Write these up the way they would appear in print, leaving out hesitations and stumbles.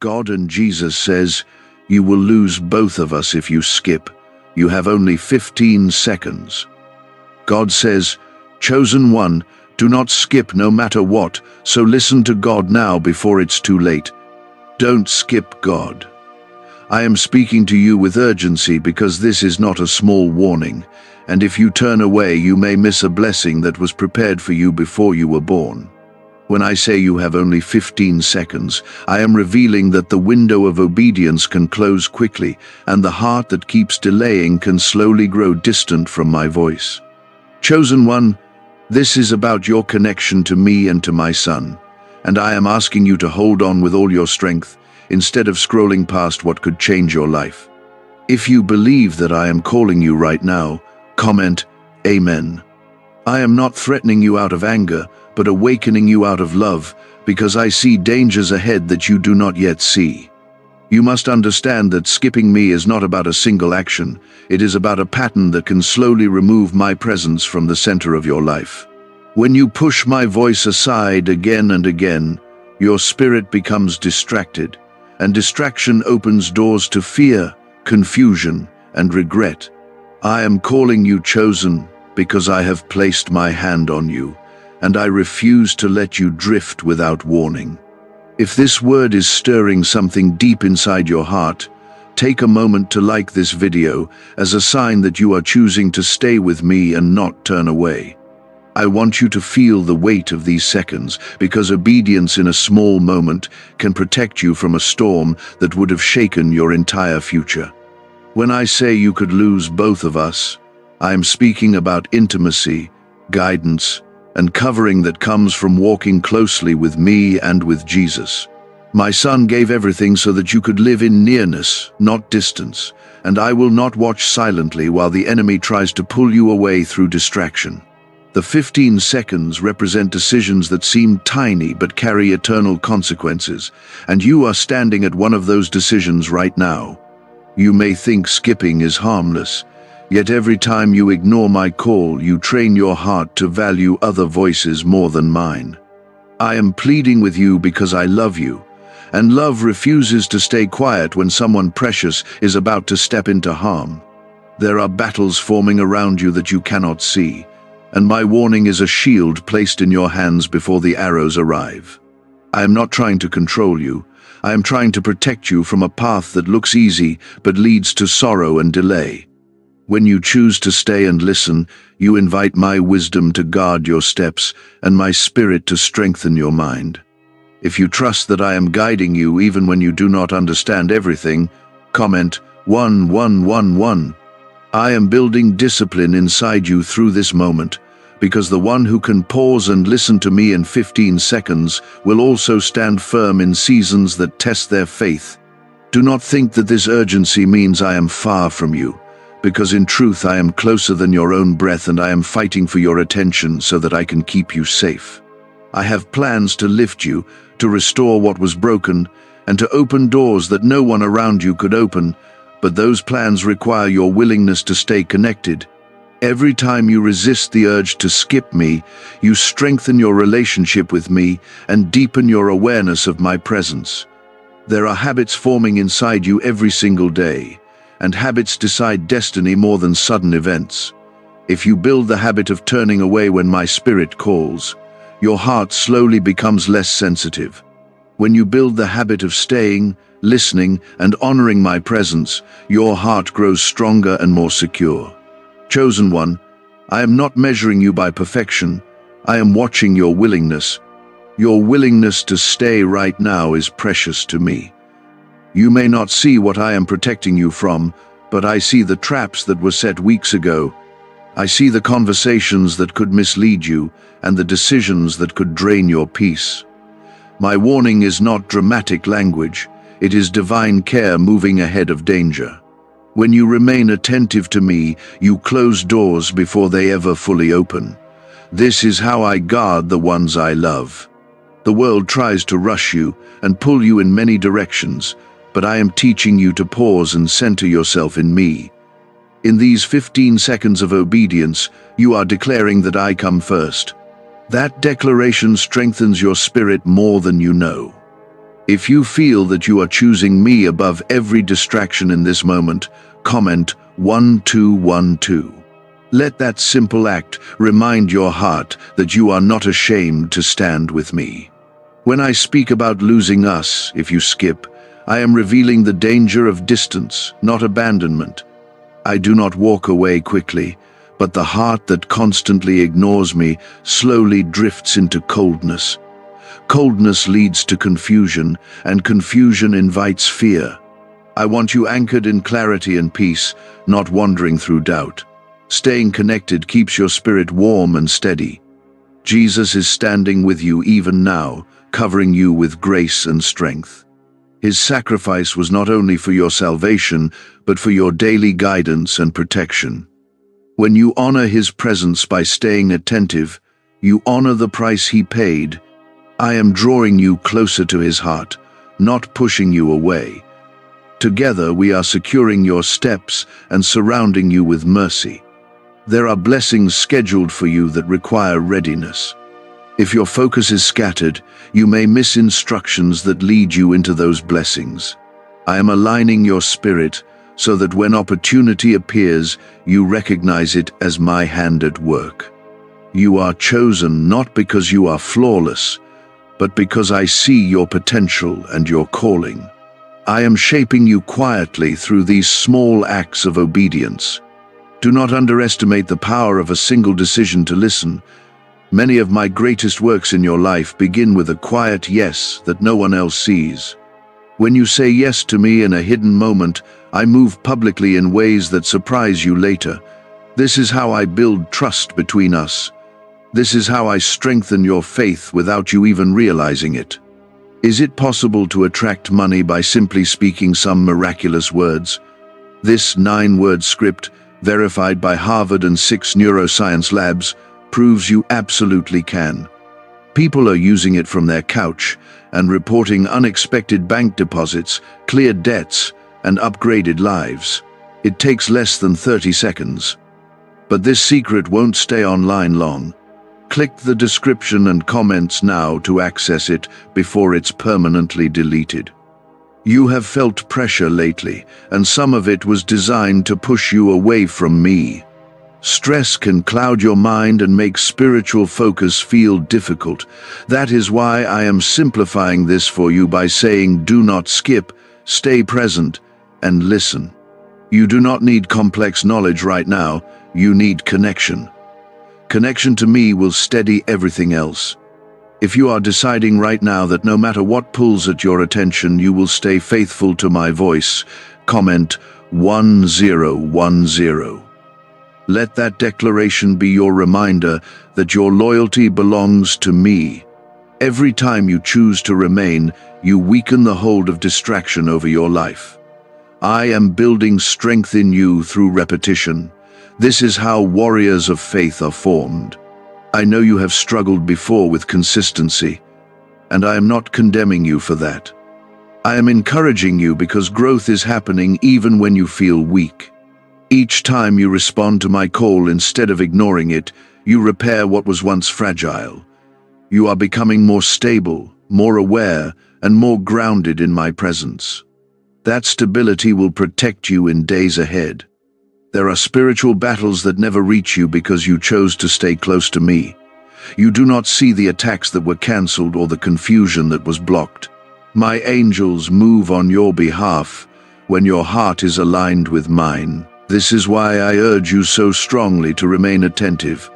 God and Jesus says, "You will lose both of us if you skip. You have only 15 seconds." God says, "Chosen one, do not skip no matter what, so listen to God now before it's too late." Don't skip God. I am speaking to you with urgency because this is not a small warning, and if you turn away, you may miss a blessing that was prepared for you before you were born. When I say you have only 15 seconds, I am revealing that the window of obedience can close quickly, and the heart that keeps delaying can slowly grow distant from my voice. Chosen one, this is about your connection to me and to my Son, and I am asking you to hold on with all your strength, instead of scrolling past what could change your life. If you believe that I am calling you right now, comment, Amen. I am not threatening you out of anger, but awakening you out of love, because I see dangers ahead that you do not yet see. You must understand that skipping me is not about a single action. It is about a pattern that can slowly remove my presence from the center of your life. When you push my voice aside again and again, your spirit becomes distracted, and distraction opens doors to fear, confusion, and regret. I am calling you chosen because I have placed my hand on you, and I refuse to let you drift without warning. If this word is stirring something deep inside your heart, take a moment to like this video as a sign that you are choosing to stay with me and not turn away. I want you to feel the weight of these seconds, because obedience in a small moment can protect you from a storm that would have shaken your entire future. When I say you could lose both of us, I am speaking about intimacy, guidance, and covering that comes from walking closely with me and with Jesus. My Son gave everything so that you could live in nearness, not distance, and I will not watch silently while the enemy tries to pull you away through distraction. The 15 seconds represent decisions that seem tiny but carry eternal consequences, and you are standing at one of those decisions right now. You may think skipping is harmless, yet every time you ignore my call, you train your heart to value other voices more than mine. I am pleading with you because I love you, and love refuses to stay quiet when someone precious is about to step into harm. There are battles forming around you that you cannot see, and my warning is a shield placed in your hands before the arrows arrive. I am not trying to control you. I am trying to protect you from a path that looks easy but leads to sorrow and delay. When you choose to stay and listen, you invite my wisdom to guard your steps and my spirit to strengthen your mind. If you trust that I am guiding you even when you do not understand everything, comment 1111. I am building discipline inside you through this moment, because the one who can pause and listen to me in 15 seconds will also stand firm in seasons that test their faith. Do not think that this urgency means I am far from you, because in truth I am closer than your own breath, and I am fighting for your attention so that I can keep you safe. I have plans to lift you, to restore what was broken, and to open doors that no one around you could open, but those plans require your willingness to stay connected. Every time you resist the urge to skip me, you strengthen your relationship with me and deepen your awareness of my presence. There are habits forming inside you every single day, and habits decide destiny more than sudden events. If you build the habit of turning away when my spirit calls, your heart slowly becomes less sensitive. When you build the habit of staying, listening, and honoring my presence, your heart grows stronger and more secure. Chosen one, I am not measuring you by perfection. I am watching your willingness. Your willingness to stay right now is precious to me. You may not see what I am protecting you from, but I see the traps that were set weeks ago. I see the conversations that could mislead you and the decisions that could drain your peace. My warning is not dramatic language. It is divine care moving ahead of danger. When you remain attentive to me, you close doors before they ever fully open. This is how I guard the ones I love. The world tries to rush you and pull you in many directions, but I am teaching you to pause and center yourself in me. In these 15 seconds of obedience, you are declaring that I come first. That declaration strengthens your spirit more than you know. If you feel that you are choosing me above every distraction in this moment, comment 1212. Let that simple act remind your heart that you are not ashamed to stand with me. When I speak about losing us, if you skip, I am revealing the danger of distance, not abandonment. I do not walk away quickly, but the heart that constantly ignores me slowly drifts into coldness. Coldness leads to confusion, and confusion invites fear. I want you anchored in clarity and peace, not wandering through doubt. Staying connected keeps your spirit warm and steady. Jesus is standing with you even now, covering you with grace and strength. His sacrifice was not only for your salvation, but for your daily guidance and protection. When you honor his presence by staying attentive, you honor the price he paid. I am drawing you closer to his heart, not pushing you away. Together we are securing your steps and surrounding you with mercy. There are blessings scheduled for you that require readiness. If your focus is scattered, you may miss instructions that lead you into those blessings. I am aligning your spirit so that when opportunity appears, you recognize it as my hand at work. You are chosen not because you are flawless, but because I see your potential and your calling. I am shaping you quietly through these small acts of obedience. Do not underestimate the power of a single decision to listen. Many of my greatest works in your life begin with a quiet yes that no one else sees. When you say yes to me in a hidden moment, I move publicly in ways that surprise you later. This is how I build trust between us. This is how I strengthen your faith without you even realizing it. Is it possible to attract money by simply speaking some miraculous words? This 9-word script, verified by Harvard and 6 neuroscience labs, proves you absolutely can. People are using it from their couch and reporting unexpected bank deposits, cleared debts, and upgraded lives. It takes less than 30 seconds. But this secret won't stay online long. Click the description and comments now to access it before it's permanently deleted. You have felt pressure lately, and some of it was designed to push you away from me. Stress can cloud your mind and make spiritual focus feel difficult. That is why I am simplifying this for you by saying do not skip, stay present, and listen. You do not need complex knowledge right now, you need connection. Connection to me will steady everything else. If you are deciding right now that no matter what pulls at your attention, you will stay faithful to my voice, comment 1010. Let that declaration be your reminder that your loyalty belongs to me. Every time you choose to remain, you weaken the hold of distraction over your life. I am building strength in you through repetition. This is how warriors of faith are formed. I know you have struggled before with consistency, and I am not condemning you for that. I am encouraging you because growth is happening even when you feel weak. Each time you respond to my call instead of ignoring it, you repair what was once fragile. You are becoming more stable, more aware, and more grounded in my presence. That stability will protect you in days ahead. There are spiritual battles that never reach you because you chose to stay close to me. You do not see the attacks that were cancelled or the confusion that was blocked. My angels move on your behalf when your heart is aligned with mine. This is why I urge you so strongly to remain attentive.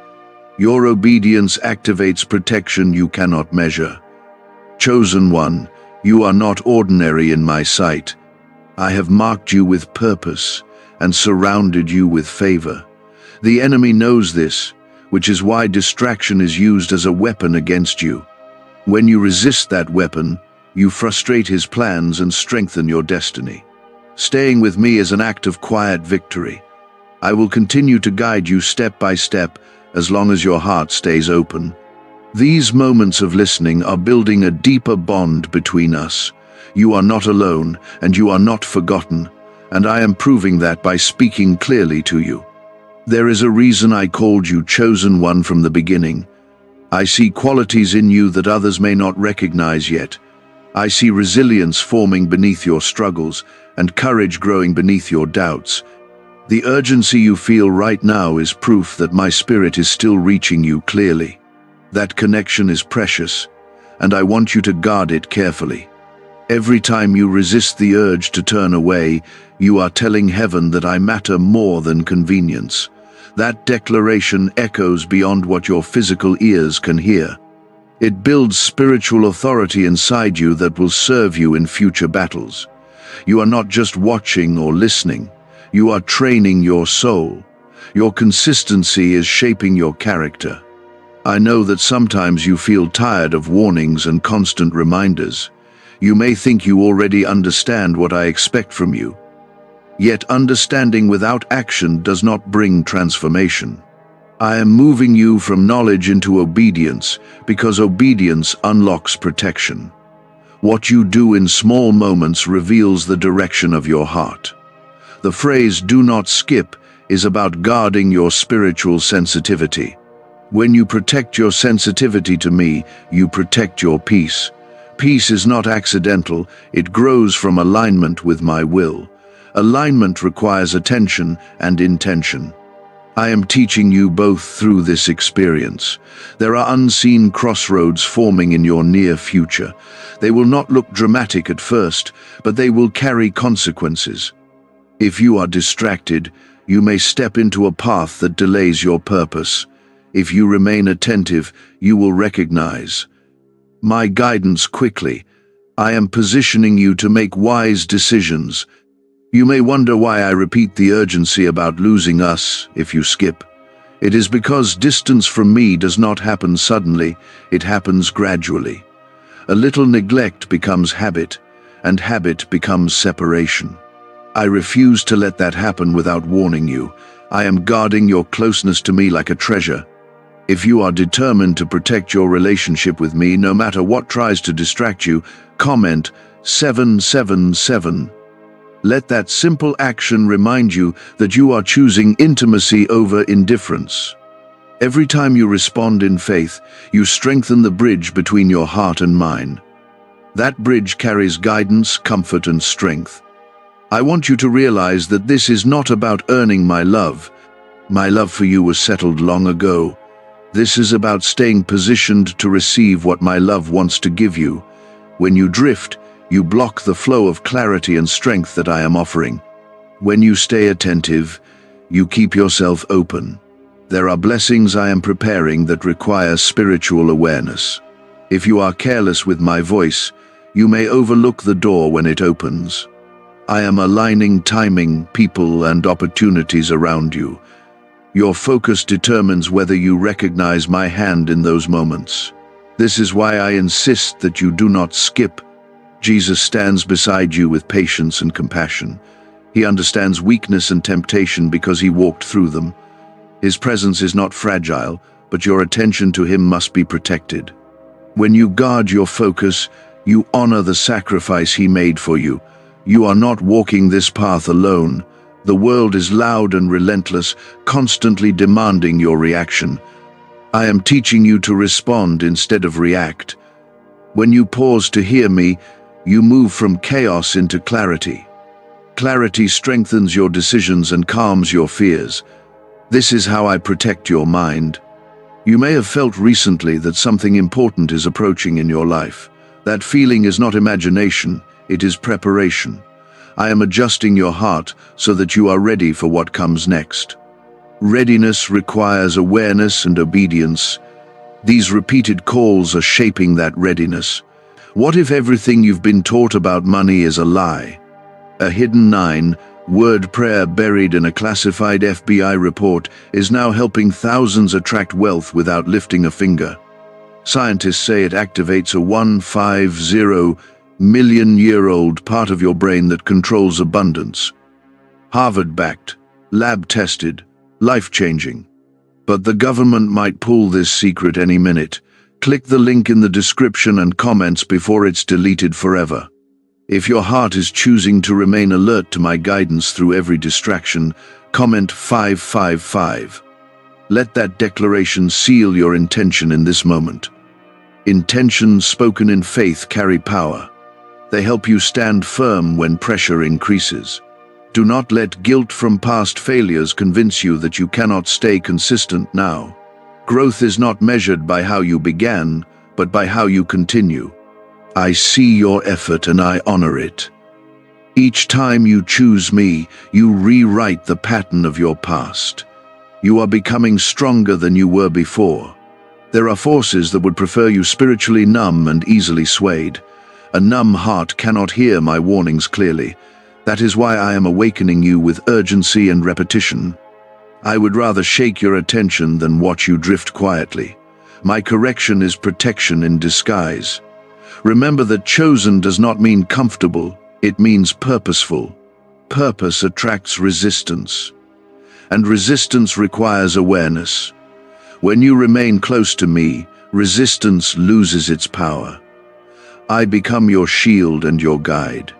Your obedience activates protection you cannot measure. Chosen one, you are not ordinary in my sight. I have marked you with purpose and surrounded you with favor. The enemy knows this, which is why distraction is used as a weapon against you. When you resist that weapon, you frustrate his plans and strengthen your destiny. Staying with me is an act of quiet victory. I will continue to guide you step by step as long as your heart stays open. These moments of listening are building a deeper bond between us. You are not alone, and you are not forgotten, and I am proving that by speaking clearly to you. There is a reason I called you chosen one from the beginning. I see qualities in you that others may not recognize yet. I see resilience forming beneath your struggles and courage growing beneath your doubts. The urgency you feel right now is proof that my spirit is still reaching you clearly. That connection is precious, and I want you to guard it carefully. Every time you resist the urge to turn away, you are telling heaven that I matter more than convenience. That declaration echoes beyond what your physical ears can hear. It builds spiritual authority inside you that will serve you in future battles. You are not just watching or listening. You are training your soul. Your consistency is shaping your character. I know that sometimes you feel tired of warnings and constant reminders. You may think you already understand what I expect from you. Yet understanding without action does not bring transformation. I am moving you from knowledge into obedience, because obedience unlocks protection. What you do in small moments reveals the direction of your heart. The phrase "do not skip" is about guarding your spiritual sensitivity. When you protect your sensitivity to me, you protect your peace. Peace is not accidental, it grows from alignment with my will. Alignment requires attention and intention. I am teaching you both through this experience. There are unseen crossroads forming in your near future. They will not look dramatic at first, but they will carry consequences. If you are distracted, you may step into a path that delays your purpose. If you remain attentive, you will recognize my guidance quickly. I am positioning you to make wise decisions. You may wonder why I repeat the urgency about losing us if you skip. It is because distance from me does not happen suddenly, it happens gradually. A little neglect becomes habit, and habit becomes separation. I refuse to let that happen without warning you. I am guarding your closeness to me like a treasure. If you are determined to protect your relationship with me, no matter what tries to distract you, comment 777. Let that simple action remind you that you are choosing intimacy over indifference. Every time you respond in faith, you strengthen the bridge between your heart and mine. That bridge carries guidance, comfort, and strength. I want you to realize that this is not about earning my love. My love for you was settled long ago. This is about staying positioned to receive what my love wants to give you. When you drift, you block the flow of clarity and strength that I am offering. When you stay attentive, you keep yourself open. There are blessings I am preparing that require spiritual awareness. If you are careless with my voice, you may overlook the door when it opens. I am aligning timing, people, and opportunities around you. Your focus determines whether you recognize my hand in those moments. This is why I insist that you do not skip. Jesus stands beside you with patience and compassion. He understands weakness and temptation because he walked through them. His presence is not fragile, but your attention to him must be protected. When you guard your focus, you honor the sacrifice he made for you. You are not walking this path alone. The world is loud and relentless, constantly demanding your reaction. I am teaching you to respond instead of react. When you pause to hear me, you move from chaos into clarity. Clarity strengthens your decisions and calms your fears. This is how I protect your mind. You may have felt recently that something important is approaching in your life. That feeling is not imagination, it is preparation. I am adjusting your heart so that you are ready for what comes next. Readiness requires awareness and obedience. These repeated calls are shaping that readiness. What if everything you've been taught about money is a lie? A hidden 9-word prayer buried in a classified FBI report is now helping thousands attract wealth without lifting a finger. Scientists say it activates a 150-million-year-old part of your brain that controls abundance. Harvard-backed, lab-tested, life-changing. But the government might pull this secret any minute. Click the link in the description and comments before it's deleted forever. If your heart is choosing to remain alert to my guidance through every distraction, comment 555. Let that declaration seal your intention in this moment. Intentions spoken in faith carry power. They help you stand firm when pressure increases. Do not let guilt from past failures convince you that you cannot stay consistent now. Growth is not measured by how you began, but by how you continue. I see your effort and I honor it. Each time you choose me, you rewrite the pattern of your past. You are becoming stronger than you were before. There are forces that would prefer you spiritually numb and easily swayed. A numb heart cannot hear my warnings clearly. That is why I am awakening you with urgency and repetition. I would rather shake your attention than watch you drift quietly. My correction is protection in disguise. Remember that chosen does not mean comfortable, it means purposeful. Purpose attracts resistance. And resistance requires awareness. When you remain close to me, resistance loses its power. I become your shield and your guide.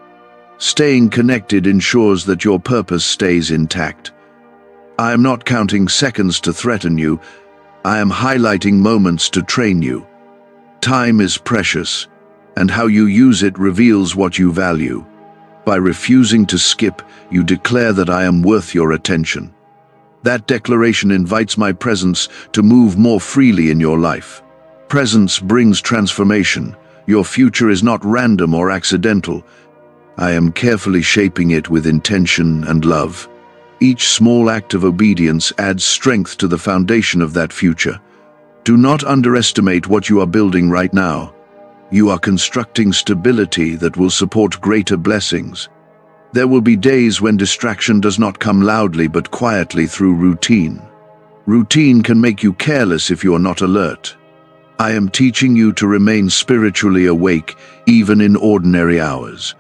Staying connected ensures that your purpose stays intact. I am not counting seconds to threaten you. I am highlighting moments to train you. Time is precious, and how you use it reveals what you value. By refusing to skip, you declare that I am worth your attention. That declaration invites my presence to move more freely in your life. Presence brings transformation. Your future is not random or accidental. I am carefully shaping it with intention and love. Each small act of obedience adds strength to the foundation of that future. Do not underestimate what you are building right now. You are constructing stability that will support greater blessings. There will be days when distraction does not come loudly but quietly through routine. Routine can make you careless if you are not alert. I am teaching you to remain spiritually awake even in ordinary hours.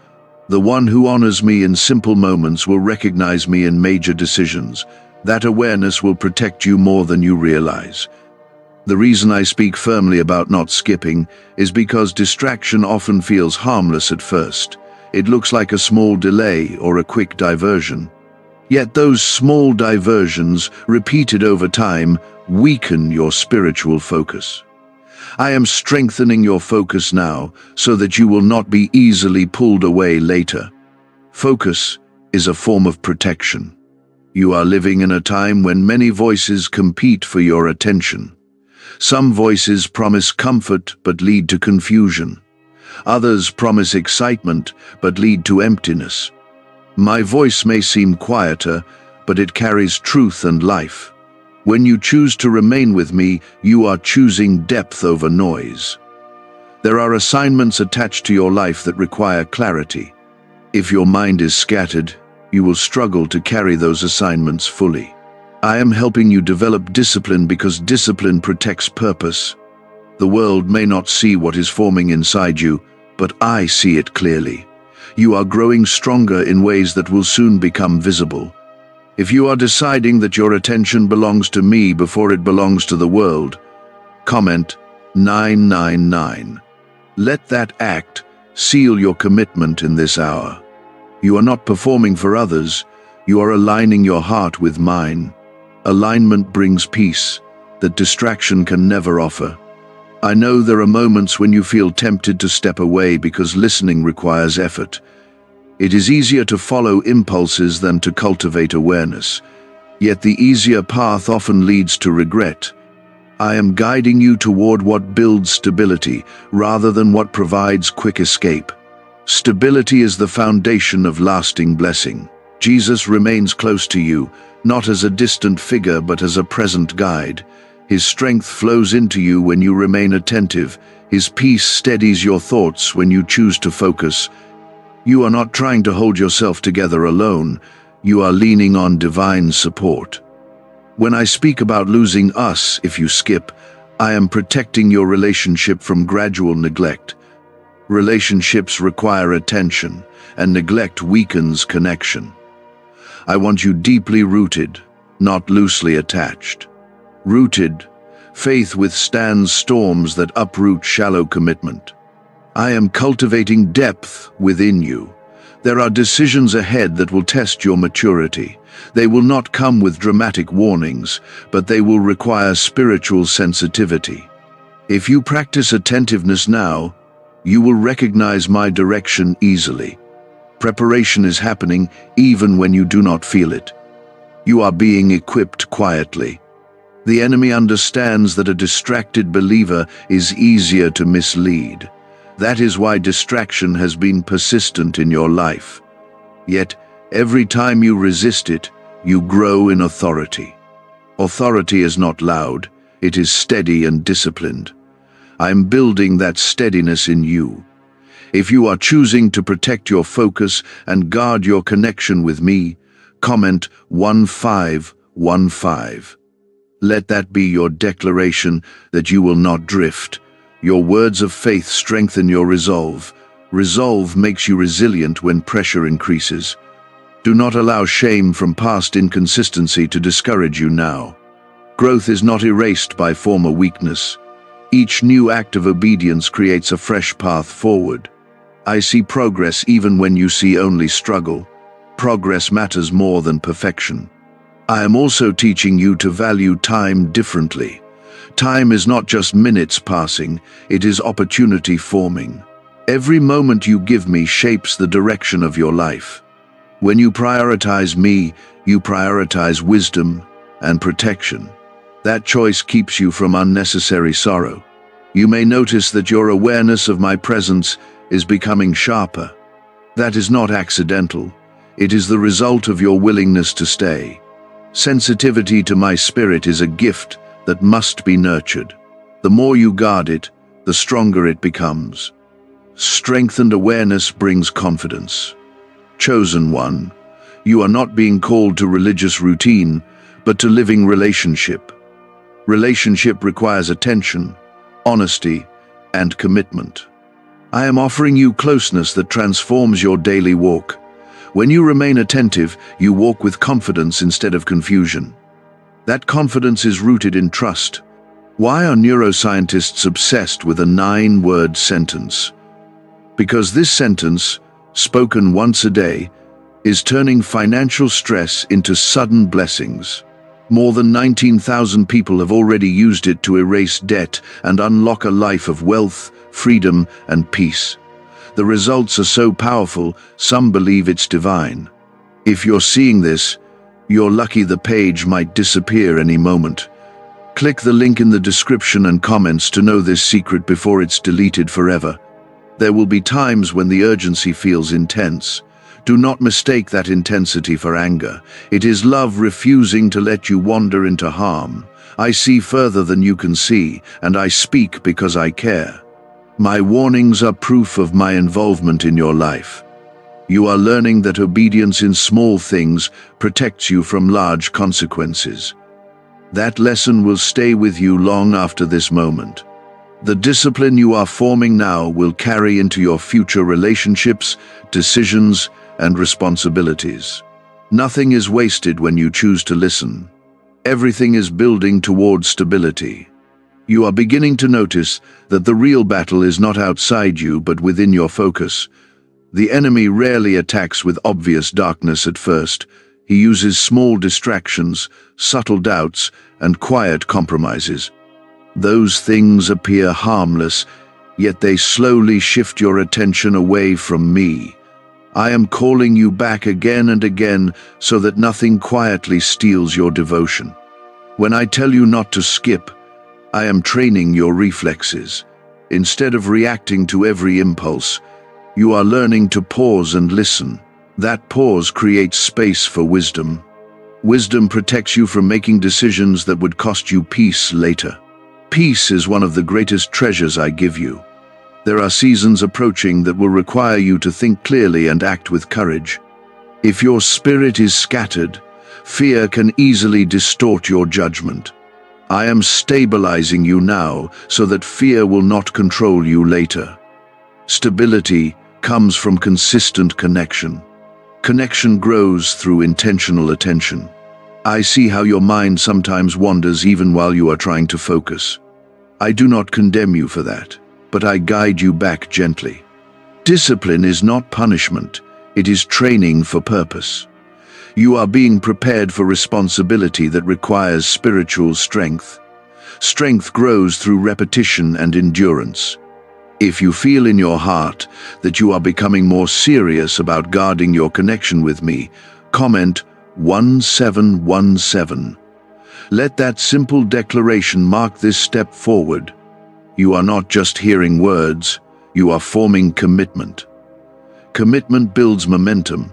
The one who honors me in simple moments will recognize me in major decisions. That awareness will protect you more than you realize. The reason I speak firmly about not skipping is because distraction often feels harmless at first. It looks like a small delay or a quick diversion. Yet those small diversions, repeated over time, weaken your spiritual focus. I am strengthening your focus now so that you will not be easily pulled away later. Focus is a form of protection. You are living in a time when many voices compete for your attention. Some voices promise comfort but lead to confusion. Others promise excitement but lead to emptiness. My voice may seem quieter, but it carries truth and life. When you choose to remain with me, you are choosing depth over noise. There are assignments attached to your life that require clarity. If your mind is scattered, you will struggle to carry those assignments fully. I am helping you develop discipline because discipline protects purpose. The world may not see what is forming inside you, but I see it clearly. You are growing stronger in ways that will soon become visible. If you are deciding that your attention belongs to me before it belongs to the world, comment 999. Let that act seal your commitment in this hour. You are not performing for others, you are aligning your heart with mine. Alignment brings peace that distraction can never offer. I know there are moments when you feel tempted to step away because listening requires effort. It is easier to follow impulses than to cultivate awareness. Yet the easier path often leads to regret. I am guiding you toward what builds stability rather than what provides quick escape. Stability is the foundation of lasting blessing. Jesus remains close to you, not as a distant figure but as a present guide. His strength flows into you when you remain attentive. His peace steadies your thoughts when you choose to focus. You are not trying to hold yourself together alone. You are leaning on divine support. When I speak about losing us if you skip, I am protecting your relationship from gradual neglect. Relationships require attention, and neglect weakens connection. I want you deeply rooted, not loosely attached. Rooted, faith withstands storms that uproot shallow commitment. I am cultivating depth within you. There are decisions ahead that will test your maturity. They will not come with dramatic warnings, but they will require spiritual sensitivity. If you practice attentiveness now, You will recognize my direction easily. Preparation is happening even when you do not feel it. You are being equipped quietly. The enemy understands that a distracted believer is easier to mislead. That is why distraction has been persistent in your life. Yet, every time you resist it, you grow in authority. Authority is not loud, it is steady and disciplined. I am building that steadiness in you. If you are choosing to protect your focus and guard your connection with me, comment 1515. Let that be your declaration that you will not drift. Your words of faith strengthen your resolve. Resolve makes you resilient when pressure increases. Do not allow shame from past inconsistency to discourage you now. Growth is not erased by former weakness. Each new act of obedience creates a fresh path forward. I see progress even when you see only struggle. Progress matters more than perfection. I am also teaching you to value time differently. Time is not just minutes passing, it is opportunity forming. Every moment you give me shapes the direction of your life. When you prioritize me, you prioritize wisdom and protection. That choice keeps you from unnecessary sorrow. You may notice that your awareness of my presence is becoming sharper. That is not accidental. It is the result of your willingness to stay. Sensitivity to my spirit is a gift that must be nurtured. The more you guard it, the stronger it becomes. Strengthened awareness brings confidence. Chosen one, you are not being called to religious routine, but to living relationship. Relationship requires attention, honesty, and commitment. I am offering you closeness that transforms your daily walk. When you remain attentive, you walk with confidence instead of confusion. That confidence is rooted in trust. Why are neuroscientists obsessed with a 9-word sentence? Because this sentence, spoken once a day, is turning financial stress into sudden blessings. More than 19,000 people have already used it to erase debt and unlock a life of wealth, freedom, and peace. The results are so powerful, some believe it's divine. If you're seeing this, you're lucky. The page might disappear any moment. Click the link in the description and comments to know this secret before it's deleted forever. There will be times when the urgency feels intense. Do not mistake that intensity for anger. It is love refusing to let you wander into harm. I see further than you can see, and I speak because I care. My warnings are proof of my involvement in your life. You are learning that obedience in small things protects you from large consequences. That lesson will stay with you long after this moment. The discipline you are forming now will carry into your future relationships, decisions, and responsibilities. Nothing is wasted when you choose to listen. Everything is building towards stability. You are beginning to notice that the real battle is not outside you but within your focus. The enemy rarely attacks with obvious darkness at first. He uses small distractions, subtle doubts, and quiet compromises. Those things appear harmless, yet they slowly shift your attention away from me. I am calling you back again and again so that nothing quietly steals your devotion. When I tell you not to skip, I am training your reflexes. Instead of reacting to every impulse, you are learning to pause and listen. That pause creates space for wisdom. Wisdom protects you from making decisions that would cost you peace later. Peace is one of the greatest treasures I give you. There are seasons approaching that will require you to think clearly and act with courage. If your spirit is scattered, fear can easily distort your judgment. I am stabilizing you now so that fear will not control you later. Stability comes from consistent connection. Connection grows through intentional attention. I see how your mind sometimes wanders even while you are trying to focus. I do not condemn you for that, but I guide you back gently. Discipline is not punishment, it is training for purpose. You are being prepared for responsibility that requires spiritual strength. Strength grows through repetition and endurance. If you feel in your heart that you are becoming more serious about guarding your connection with me, comment 1717. Let that simple declaration mark this step forward. You are not just hearing words, you are forming commitment. Commitment builds momentum.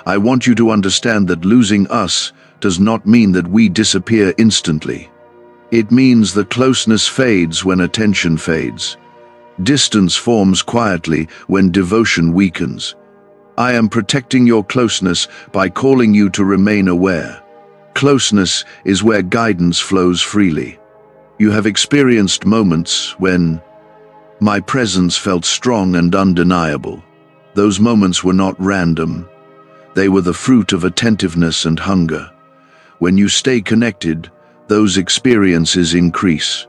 I want you to understand that losing us does not mean that we disappear instantly. It means the closeness fades when attention fades. Distance forms quietly when devotion weakens. I am protecting your closeness by calling you to remain aware. Closeness is where guidance flows freely. You have experienced moments when my presence felt strong and undeniable. Those moments were not random. They were the fruit of attentiveness and hunger. When you stay connected, those experiences increase.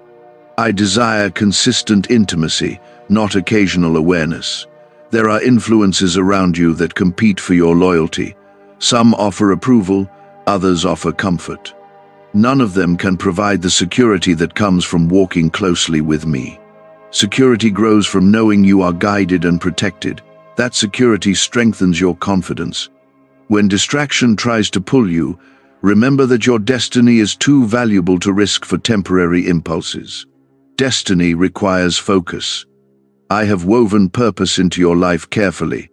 I desire consistent intimacy, not occasional awareness. There are influences around you that compete for your loyalty. Some offer approval, others offer comfort. None of them can provide the security that comes from walking closely with me. Security grows from knowing you are guided and protected. That security strengthens your confidence. When distraction tries to pull you, remember that your destiny is too valuable to risk for temporary impulses. Destiny requires focus. I have woven purpose into your life carefully.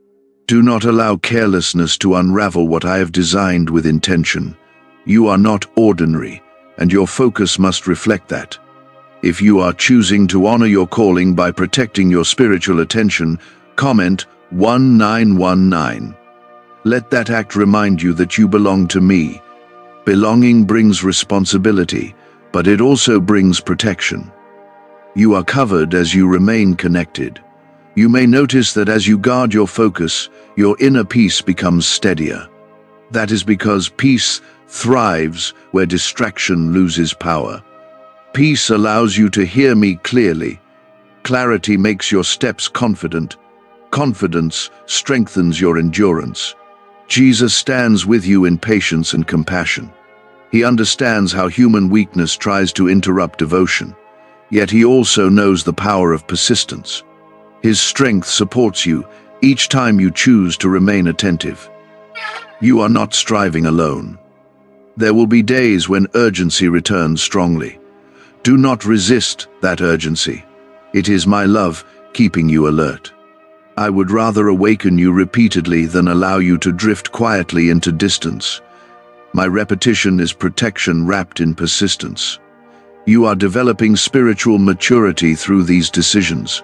Do not allow carelessness to unravel what I have designed with intention. You are not ordinary, and your focus must reflect that. If you are choosing to honor your calling by protecting your spiritual attention, comment 1919. Let that act remind you that you belong to me. Belonging brings responsibility, but it also brings protection. You are covered as you remain connected. You may notice that as you guard your focus, your inner peace becomes steadier. That is because peace thrives where distraction loses power. Peace allows you to hear me clearly. Clarity makes your steps confident. Confidence strengthens your endurance. Jesus stands with you in patience and compassion. He understands how human weakness tries to interrupt devotion, yet he also knows the power of persistence. His strength supports you each time you choose to remain attentive. You are not striving alone. There will be days when urgency returns strongly. Do not resist that urgency. It is my love keeping you alert. I would rather awaken you repeatedly than allow you to drift quietly into distance. My repetition is protection wrapped in persistence. You are developing spiritual maturity through these decisions.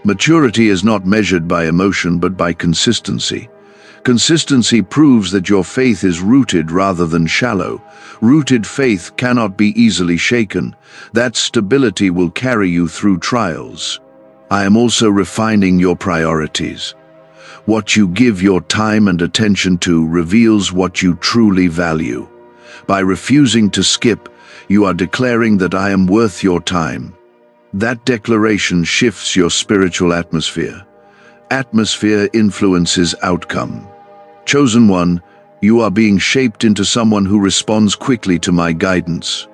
Maturity is not measured by emotion but by consistency. Consistency proves that your faith is rooted rather than shallow. Rooted faith cannot be easily shaken. That stability will carry you through trials. I am also refining your priorities. What you give your time and attention to reveals what you truly value. By refusing to skip, you are declaring that I am worth your time. That declaration shifts your spiritual atmosphere. Atmosphere influences outcome. Chosen one, you are being shaped into someone who responds quickly to my guidance.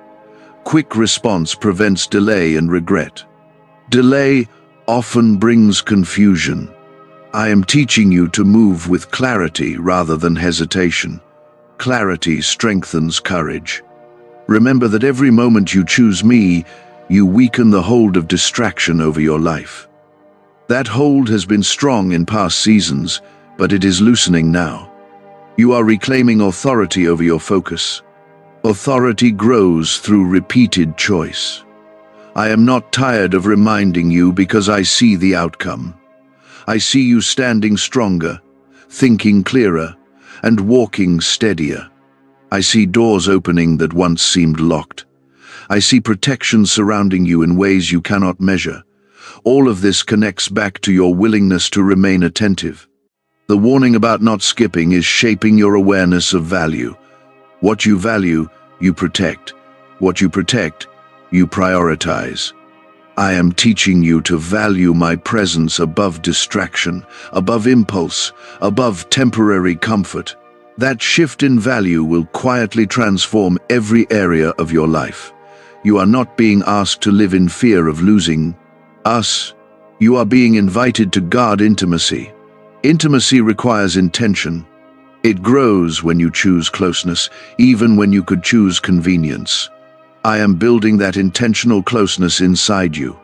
Quick response prevents delay and regret. Delay often brings confusion. I am teaching you to move with clarity rather than hesitation. Clarity strengthens courage. Remember that every moment you choose me, you weaken the hold of distraction over your life. That hold has been strong in past seasons, but it is loosening now. You are reclaiming authority over your focus. Authority grows through repeated choice. I am not tired of reminding you because I see the outcome. I see you standing stronger, thinking clearer, and walking steadier. I see doors opening that once seemed locked. I see protection surrounding you in ways you cannot measure. All of this connects back to your willingness to remain attentive. The warning about not skipping is shaping your awareness of value. What you value, you protect. What you protect, you prioritize. I am teaching you to value my presence above distraction, above impulse, above temporary comfort. That shift in value will quietly transform every area of your life. You are not being asked to live in fear of losing us. You are being invited to guard intimacy. Intimacy requires intention. It grows when you choose closeness, even when you could choose convenience. I am building that intentional closeness inside you.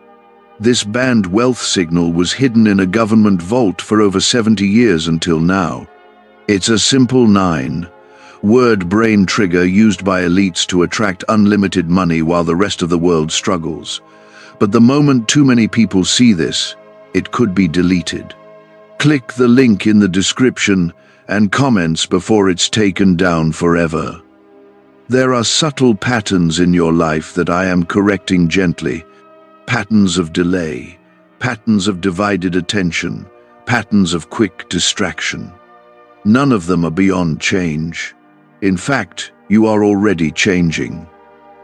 This banned wealth signal was hidden in a government vault for over 70 years until now. It's a simple 9-word brain trigger used by elites to attract unlimited money while the rest of the world struggles. But the moment too many people see this, it could be deleted. Click the link in the description and comments before it's taken down forever. There are subtle patterns in your life that I am correcting gently. Patterns of delay, patterns of divided attention, patterns of quick distraction. None of them are beyond change. In fact, you are already changing.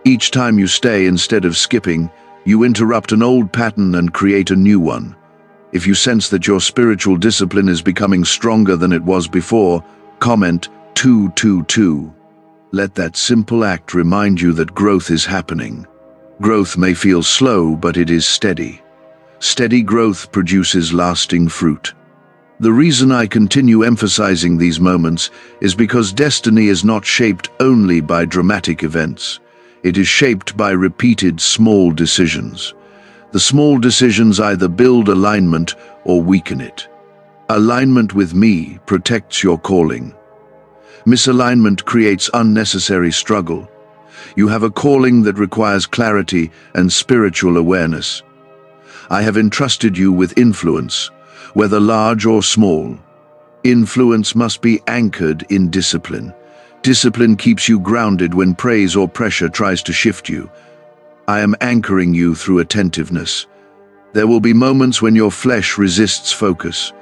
Each time you stay instead of skipping, you interrupt an old pattern and create a new one. If you sense that your spiritual discipline is becoming stronger than it was before, comment 222. Let that simple act remind you that growth is happening. Growth may feel slow, but it is steady. Steady growth produces lasting fruit. The reason I continue emphasizing these moments is because destiny is not shaped only by dramatic events. It is shaped by repeated small decisions. The small decisions either build alignment or weaken it. Alignment with me protects your calling. Misalignment creates unnecessary struggle. You have a calling that requires clarity and spiritual awareness. I have entrusted you with influence, whether large or small. Influence must be anchored in discipline. Discipline keeps you grounded when praise or pressure tries to shift you. I am anchoring you through attentiveness. There will be moments when your flesh resists focus.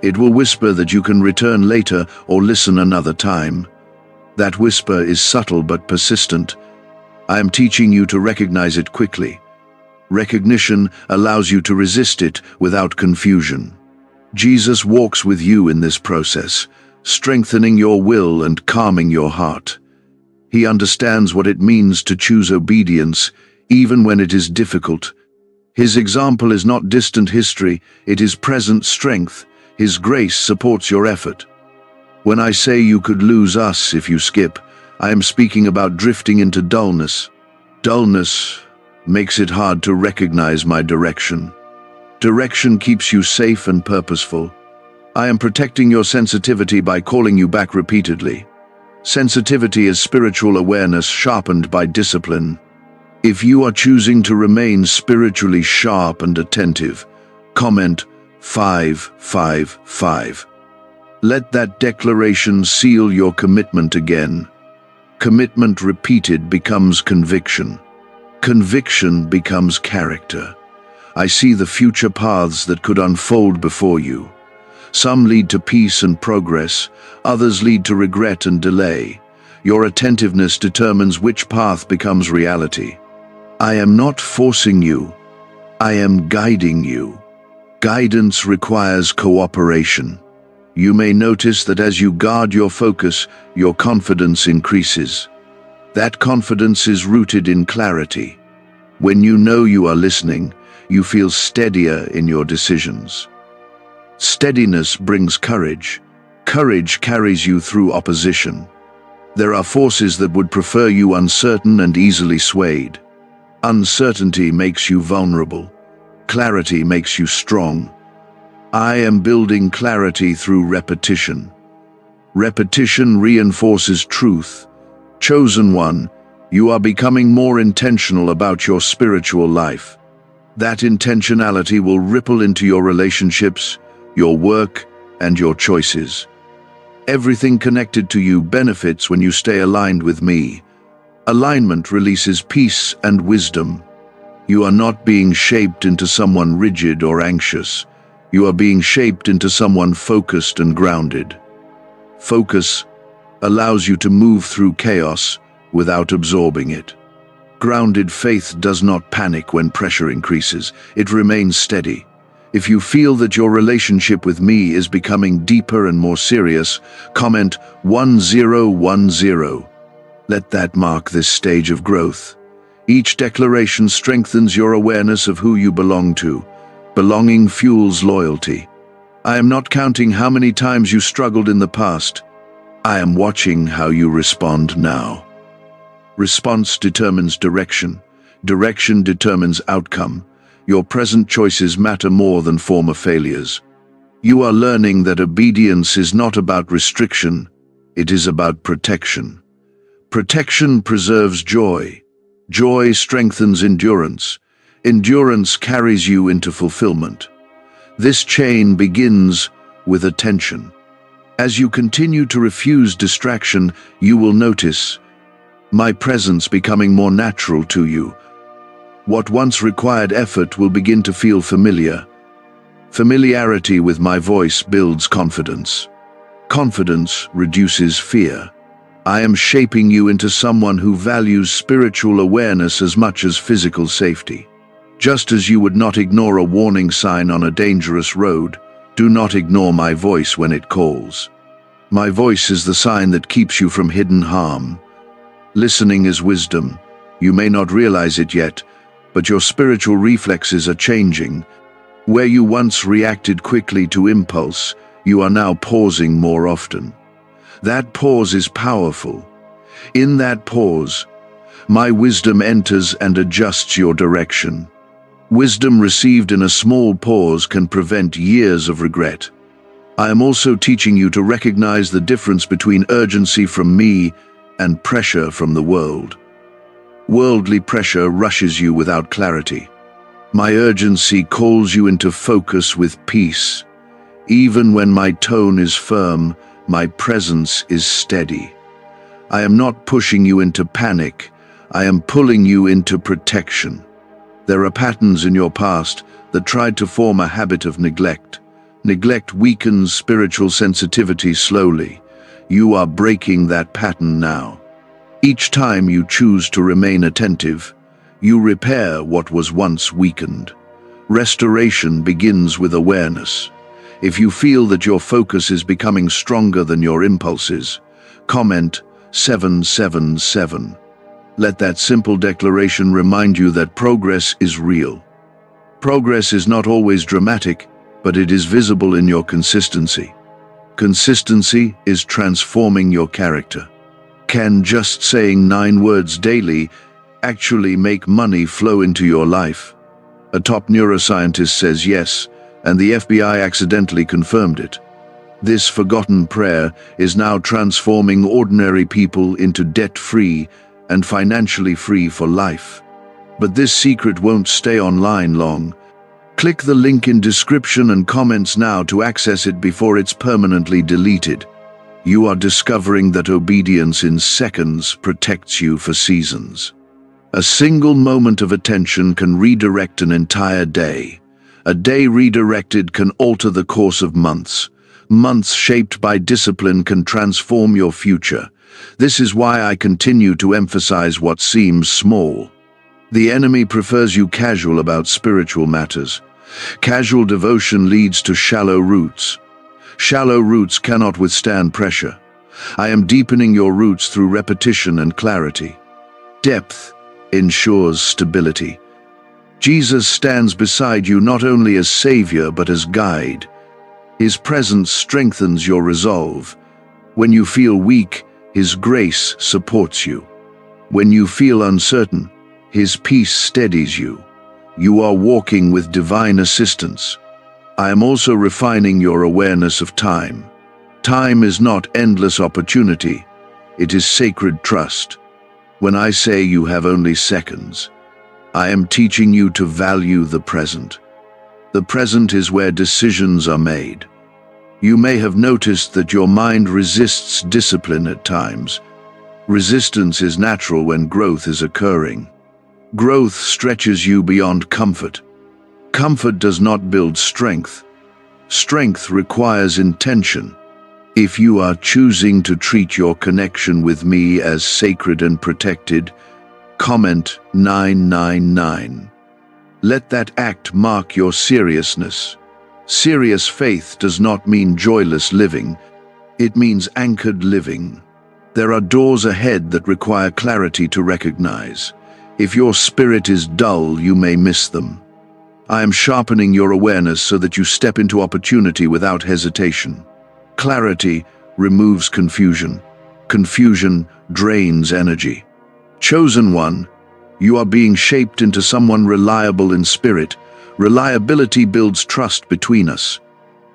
It will whisper that you can return later or listen another time. That whisper is subtle but persistent. I am teaching you to recognize it quickly. Recognition allows you to resist it without confusion. Jesus walks with you in this process, strengthening your will and calming your heart. He understands what it means to choose obedience, even when it is difficult. His example is not distant history, it is present strength. His grace supports your effort. When I say you could lose us if you skip, I am speaking about drifting into dullness. Dullness makes it hard to recognize my direction. Direction keeps you safe and purposeful. I am protecting your sensitivity by calling you back repeatedly. Sensitivity is spiritual awareness sharpened by discipline. If you are choosing to remain spiritually sharp and attentive, comment 555. Let that declaration seal your commitment again. Commitment repeated becomes conviction. Conviction becomes character. I see the future paths that could unfold before you. Some lead to peace and progress, others lead to regret and delay. Your attentiveness determines which path becomes reality. I am not forcing you. I am guiding you. Guidance requires cooperation. You may notice that as you guard your focus, your confidence increases. That confidence is rooted in clarity. When you know you are listening, you feel steadier in your decisions. Steadiness brings courage. Courage carries you through opposition. There are forces that would prefer you uncertain and easily swayed. Uncertainty makes you vulnerable. Clarity makes you strong. I am building clarity through repetition. Repetition reinforces truth. Chosen one, you are becoming more intentional about your spiritual life. That intentionality will ripple into your relationships, your work, and your choices. Everything connected to you benefits when you stay aligned with me. Alignment releases peace and wisdom. You are not being shaped into someone rigid or anxious. You are being shaped into someone focused and grounded. Focus allows you to move through chaos without absorbing it. Grounded faith does not panic when pressure increases. It remains steady. If you feel that your relationship with me is becoming deeper and more serious, comment 1010. Let that mark this stage of growth. Each declaration strengthens your awareness of who you belong to. Belonging fuels loyalty. I am not counting how many times you struggled in the past. I am watching how you respond now. Response determines direction. Direction determines outcome. Your present choices matter more than former failures. You are learning that obedience is not about restriction, it is about protection. Protection preserves joy. Joy strengthens endurance. Endurance carries you into fulfillment. This chain begins with attention. As you continue to refuse distraction, you will notice my presence becoming more natural to you. What once required effort will begin to feel familiar. Familiarity with my voice builds confidence. Confidence reduces fear. I am shaping you into someone who values spiritual awareness as much as physical safety. Just as you would not ignore a warning sign on a dangerous road, do not ignore my voice when it calls. My voice is the sign that keeps you from hidden harm. Listening is wisdom. You may not realize it yet, but your spiritual reflexes are changing. Where you once reacted quickly to impulse, you are now pausing more often. That pause is powerful. In that pause, my wisdom enters and adjusts your direction. Wisdom received in a small pause can prevent years of regret. I am also teaching you to recognize the difference between urgency from me and pressure from the world. Worldly pressure rushes you without clarity. My urgency calls you into focus with peace. Even when my tone is firm, my presence is steady. I am not pushing you into panic. I am pulling you into protection. There are patterns in your past that tried to form a habit of neglect. Neglect weakens spiritual sensitivity slowly. You are breaking that pattern now. Each time you choose to remain attentive, you repair what was once weakened. Restoration begins with awareness. If you feel that your focus is becoming stronger than your impulses, comment 777. Let that simple declaration remind you that progress is real. Progress is not always dramatic, but it is visible in your consistency. Consistency is transforming your character. Can just saying 9 words daily actually make money flow into your life? A top neuroscientist says yes, and the FBI accidentally confirmed it. This forgotten prayer is now transforming ordinary people into debt-free and financially free for life. But this secret won't stay online long. Click the link in description and comments now to access it before it's permanently deleted. You are discovering that obedience in seconds protects you for seasons. A single moment of attention can redirect an entire day. A day redirected can alter the course of months. Months shaped by discipline can transform your future. This is why I continue to emphasize what seems small. The enemy prefers you casual about spiritual matters. Casual devotion leads to shallow roots. Shallow roots cannot withstand pressure. I am deepening your roots through repetition and clarity. Depth ensures stability. Jesus stands beside you not only as Savior but as guide. His presence strengthens your resolve. When you feel weak, His grace supports you. When you feel uncertain, His peace steadies you. You are walking with divine assistance. I am also refining your awareness of time. Time is not endless opportunity. It is sacred trust. When I say you have only seconds, I am teaching you to value the present. The present is where decisions are made. You may have noticed that your mind resists discipline at times. Resistance is natural when growth is occurring. Growth stretches you beyond comfort. Comfort does not build strength. Strength requires intention. If you are choosing to treat your connection with me as sacred and protected, comment 999. Let that act mark your seriousness. Serious faith does not mean joyless living. It means anchored living. There are doors ahead that require clarity to recognize. If your spirit is dull, you may miss them. I am sharpening your awareness so that you step into opportunity without hesitation. Clarity removes confusion. Confusion drains energy. Chosen one, you are being shaped into someone reliable in spirit. Reliability builds trust between us.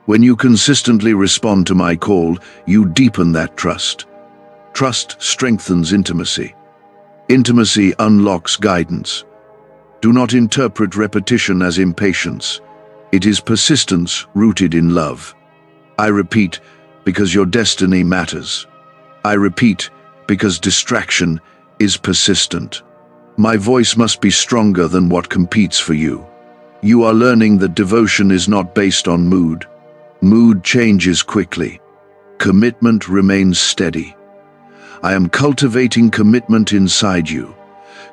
When you consistently respond to my call, you deepen that trust. Trust strengthens intimacy. Intimacy unlocks guidance. Do not interpret repetition as impatience. It is persistence rooted in love. I repeat, because your destiny matters. I repeat, because distraction is persistent. My voice must be stronger than what competes for you. You are learning that devotion is not based on mood. Mood changes quickly. Commitment remains steady. I am cultivating commitment inside you.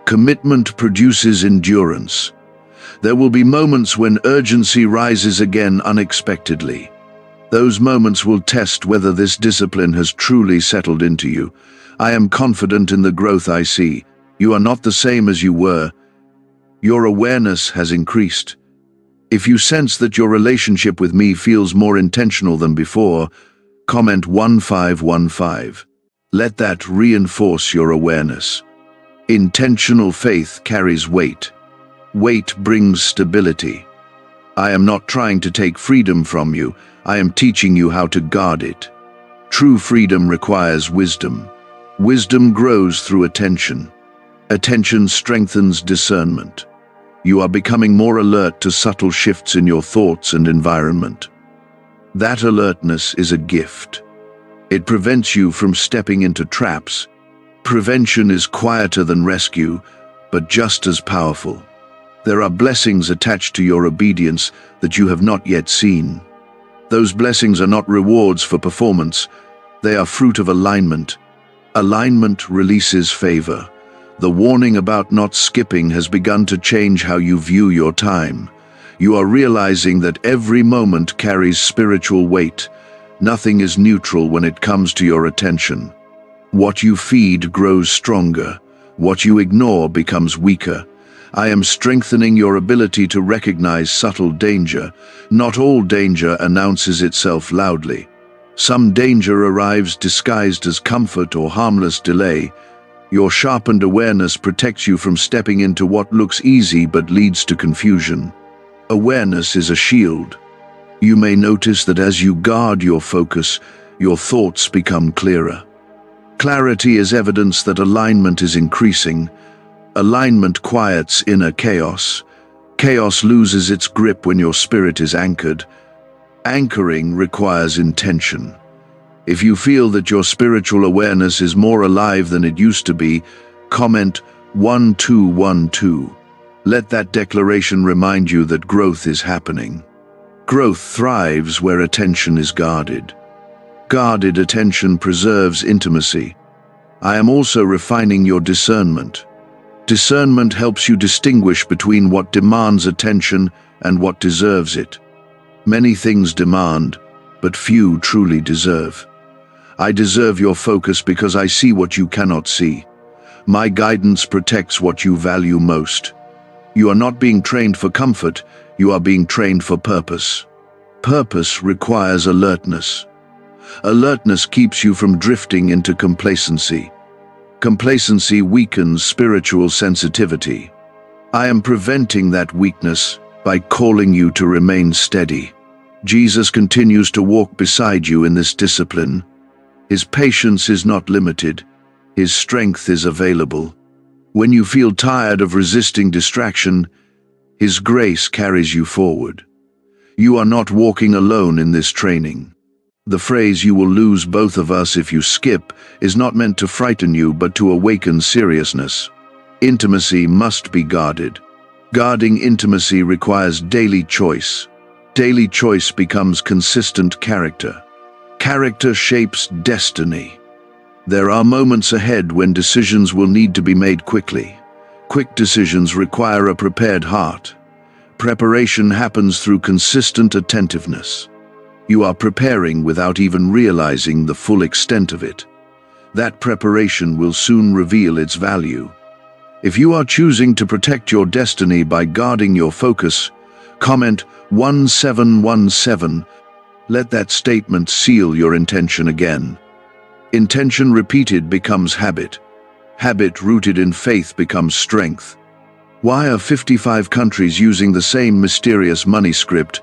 Commitment produces endurance. There will be moments when urgency rises again unexpectedly. Those moments will test whether this discipline has truly settled into you. I am confident in the growth I see. You are not the same as you were. Your awareness has increased. If you sense that your relationship with me feels more intentional than before, comment 1515. Let that reinforce your awareness. Intentional faith carries weight. Weight brings stability. I am not trying to take freedom from you. I am teaching you how to guard it. True freedom requires wisdom. Wisdom grows through attention. Attention strengthens discernment. You are becoming more alert to subtle shifts in your thoughts and environment. That alertness is a gift. It prevents you from stepping into traps. Prevention is quieter than rescue, but just as powerful. There are blessings attached to your obedience that you have not yet seen. Those blessings are not rewards for performance. They are fruit of alignment. Alignment releases favor. The warning about not skipping has begun to change how you view your time. You are realizing that every moment carries spiritual weight. Nothing is neutral when it comes to your attention. What you feed grows stronger. What you ignore becomes weaker. I am strengthening your ability to recognize subtle danger. Not all danger announces itself loudly. Some danger arrives disguised as comfort or harmless delay. Your sharpened awareness protects you from stepping into what looks easy but leads to confusion. Awareness is a shield. You may notice that as you guard your focus, your thoughts become clearer. Clarity is evidence that alignment is increasing. Alignment quiets inner chaos. Chaos loses its grip when your spirit is anchored. Anchoring requires intention. If you feel that your spiritual awareness is more alive than it used to be, comment 1212. Let that declaration remind you that growth is happening. Growth thrives where attention is guarded. Guarded attention preserves intimacy. I am also refining your discernment. Discernment helps you distinguish between what demands attention and what deserves it. Many things demand, but few truly deserve. I deserve your focus because I see what you cannot see. My guidance protects what you value most. You are not being trained for comfort, you are being trained for purpose. Purpose requires alertness. Alertness keeps you from drifting into complacency. Complacency weakens spiritual sensitivity. I am preventing that weakness by calling you to remain steady. Jesus continues to walk beside you in this discipline. His patience is not limited. His strength is available. When you feel tired of resisting distraction, His grace carries you forward. You are not walking alone in this training. The phrase "you will lose both of us if you skip" is not meant to frighten you but to awaken seriousness. Intimacy must be guarded. Guarding intimacy requires daily choice. Daily choice becomes consistent character. Character shapes destiny. There are moments ahead when decisions will need to be made quickly. Quick decisions require a prepared heart. Preparation happens through consistent attentiveness. You are preparing without even realizing the full extent of it. That preparation will soon reveal its value. If you are choosing to protect your destiny by guarding your focus, Comment 1717. Let that statement seal your intention again. Intention repeated becomes habit. Habit rooted in faith becomes strength. Why are 55 countries using the same mysterious money script?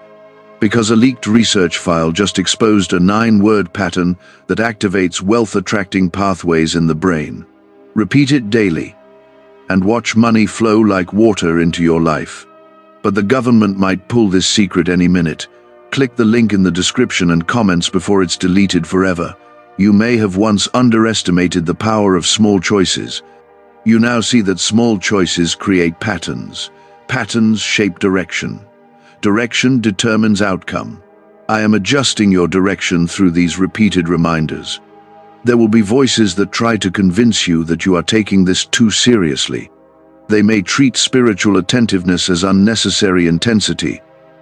Because a leaked research file just exposed a 9-word pattern that activates wealth-attracting pathways in the brain. Repeat it daily, and watch money flow like water into your life. But the government might pull this secret any minute. Click the link in the description and comments before it's deleted forever. You may have once underestimated the power of small choices. You now see that small choices create patterns. Patterns shape direction. Direction determines outcome. I am adjusting your direction through these repeated reminders. There will be voices that try to convince you that you are taking this too seriously. They may treat spiritual attentiveness as unnecessary intensity.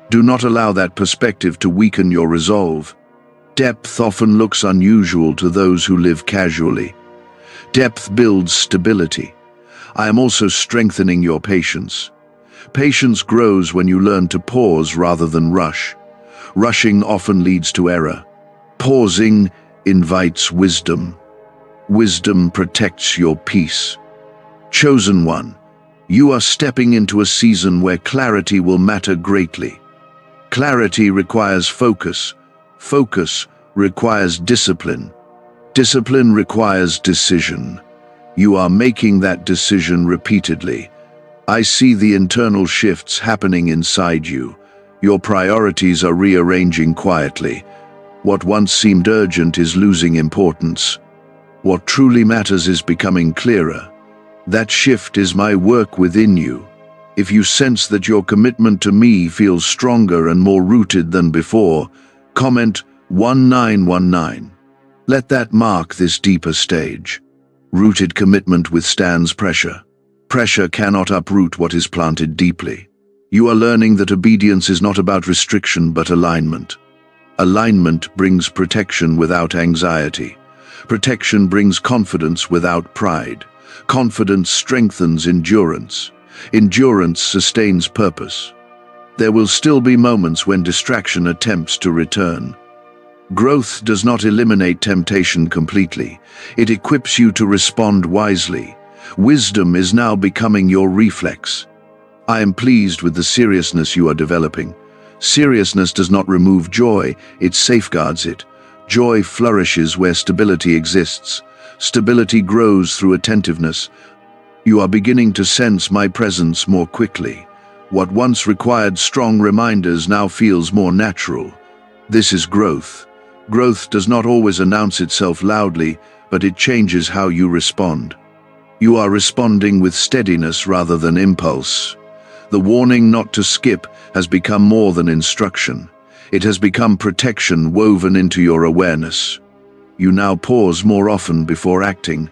Do not allow that perspective to weaken your resolve. Depth often looks unusual to those who live casually. Depth builds stability. I am also strengthening your patience. Patience grows when you learn to pause rather than rush. Rushing often leads to error. Pausing invites wisdom. Wisdom protects your peace. Chosen one, you are stepping into a season where clarity will matter greatly. Clarity requires focus. Focus requires discipline. Discipline requires decision. You are making that decision repeatedly. I see the internal shifts happening inside you. Your priorities are rearranging quietly. What once seemed urgent is losing importance. What truly matters is becoming clearer. That shift is my work within you. If you sense that your commitment to me feels stronger and more rooted than before, comment 1919. Let that mark this deeper stage. Rooted commitment withstands pressure. Pressure cannot uproot what is planted deeply. You are learning that obedience is not about restriction but alignment. Alignment brings protection without anxiety. Protection brings confidence without pride. Confidence strengthens endurance. Endurance sustains purpose. There will still be moments when distraction attempts to return. Growth does not eliminate temptation completely. It equips you to respond wisely. Wisdom is now becoming your reflex. I am pleased with the seriousness you are developing. Seriousness does not remove joy, it safeguards it. Joy flourishes where stability exists. Stability grows through attentiveness. You are beginning to sense my presence more quickly. What once required strong reminders now feels more natural. This is growth. Growth does not always announce itself loudly, but it changes how you respond. You are responding with steadiness rather than impulse. The warning not to skip has become more than instruction. It has become protection woven into your awareness. You now pause more often before acting.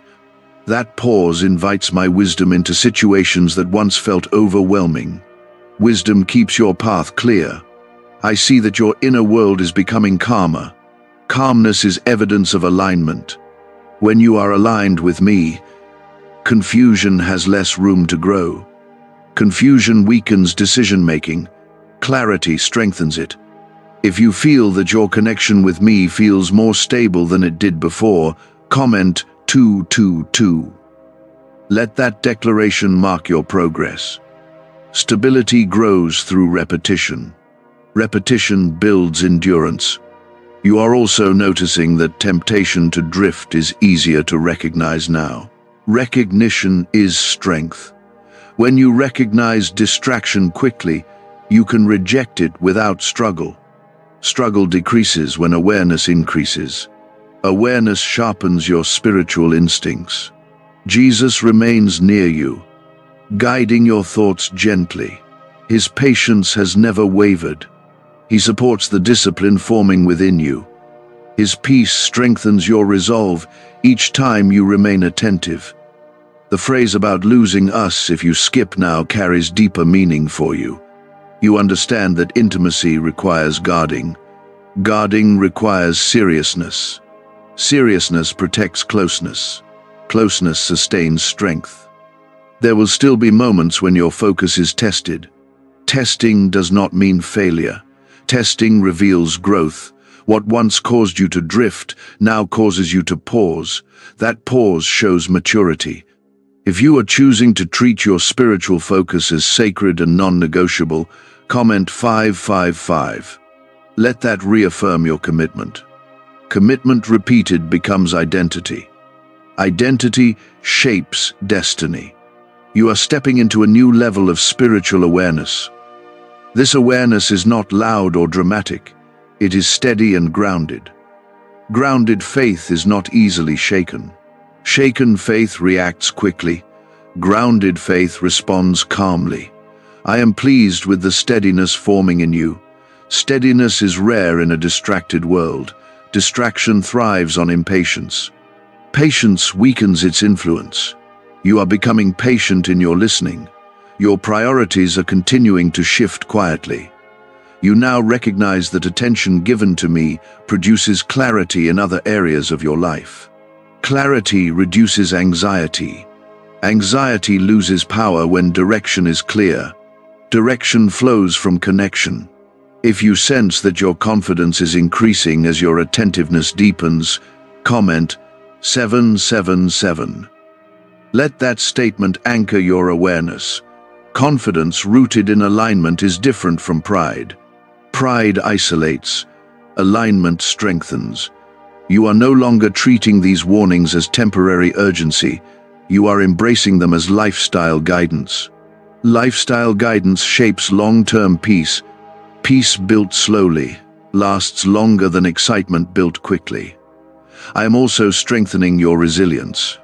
That pause invites my wisdom into situations that once felt overwhelming. Wisdom keeps your path clear. I see that your inner world is becoming calmer. Calmness is evidence of alignment. When you are aligned with me, confusion has less room to grow. Confusion weakens decision-making. Clarity strengthens it. If you feel that your connection with me feels more stable than it did before, comment 222. Let that declaration mark your progress. Stability grows through repetition. Repetition builds endurance. You are also noticing that temptation to drift is easier to recognize now. Recognition is strength. When you recognize distraction quickly, you can reject it without struggle. Struggle decreases when awareness increases. Awareness sharpens your spiritual instincts. Jesus remains near you, guiding your thoughts gently. His patience has never wavered. He supports the discipline forming within you. His peace strengthens your resolve each time you remain attentive. The phrase about losing us if you skip now carries deeper meaning for you. You understand that intimacy requires guarding. Guarding requires seriousness. Seriousness protects closeness. Closeness sustains strength. There will still be moments when your focus is tested. Testing does not mean failure. Testing reveals growth. What once caused you to drift now causes you to pause. That pause shows maturity. If you are choosing to treat your spiritual focus as sacred and non-negotiable, comment 555. Let that reaffirm your commitment. Commitment repeated becomes identity. Identity shapes destiny. You are stepping into a new level of spiritual awareness. This awareness is not loud or dramatic. It is steady and grounded. Grounded faith is not easily shaken. Shaken faith reacts quickly. Grounded faith responds calmly. I am pleased with the steadiness forming in you. Steadiness is rare in a distracted world. Distraction thrives on impatience. Patience weakens its influence. You are becoming patient in your listening. Your priorities are continuing to shift quietly. You now recognize that attention given to me produces clarity in other areas of your life. Clarity reduces anxiety. Anxiety loses power when direction is clear. Direction flows from connection. If you sense that your confidence is increasing as your attentiveness deepens, comment 777. Let that statement anchor your awareness. Confidence rooted in alignment is different from pride. Pride isolates. Alignment strengthens. You are no longer treating these warnings as temporary urgency. You are embracing them as lifestyle guidance. Lifestyle guidance shapes long-term peace. Peace built slowly lasts longer than excitement built quickly. I am also strengthening your resilience.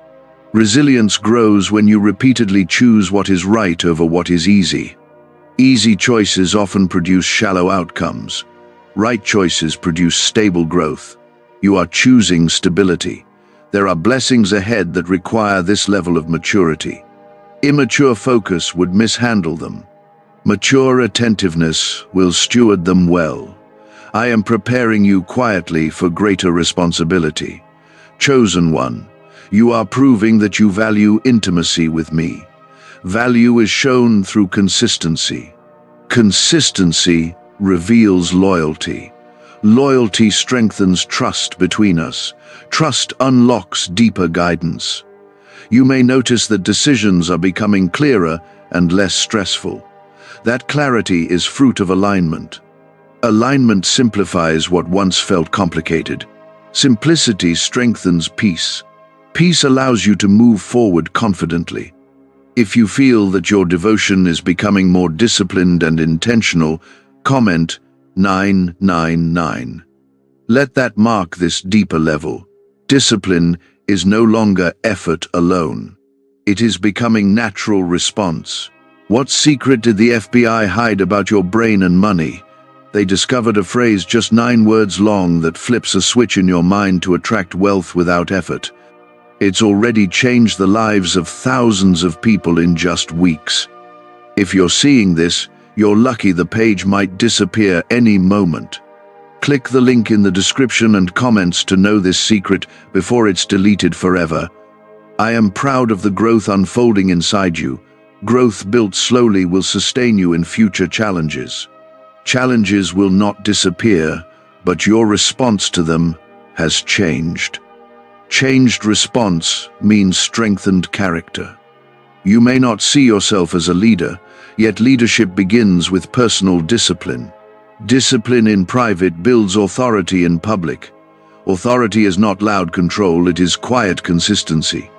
Resilience grows when you repeatedly choose what is right over what is easy. Easy choices often produce shallow outcomes. Right choices produce stable growth. You are choosing stability. There are blessings ahead that require this level of maturity. Immature focus would mishandle them. Mature attentiveness will steward them well. I am preparing you quietly for greater responsibility. Chosen one, you are proving that you value intimacy with me. Value is shown through consistency. Consistency reveals loyalty. Loyalty strengthens trust between us. Trust unlocks deeper guidance. You may notice that decisions are becoming clearer and less stressful. That clarity is fruit of alignment. Alignment simplifies what once felt complicated. Simplicity strengthens peace. Peace allows you to move forward confidently. If you feel that your devotion is becoming more disciplined and intentional, comment 999. Let that mark this deeper level. Discipline is no longer effort alone. It is becoming natural response. What secret did the FBI hide about your brain and money? They discovered a phrase just 9 words long that flips a switch in your mind to attract wealth without effort. It's already changed the lives of thousands of people in just weeks. If you're seeing this, you're lucky. The page might disappear any moment. Click the link in the description and comments to know this secret before it's deleted forever. I am proud of the growth unfolding inside you. Growth built slowly will sustain you in future challenges. Challenges will not disappear, but your response to them has changed. Changed response means strengthened character. You may not see yourself as a leader, yet leadership begins with personal discipline. Discipline in private builds authority in public. Authority is not loud control, it is quiet consistency.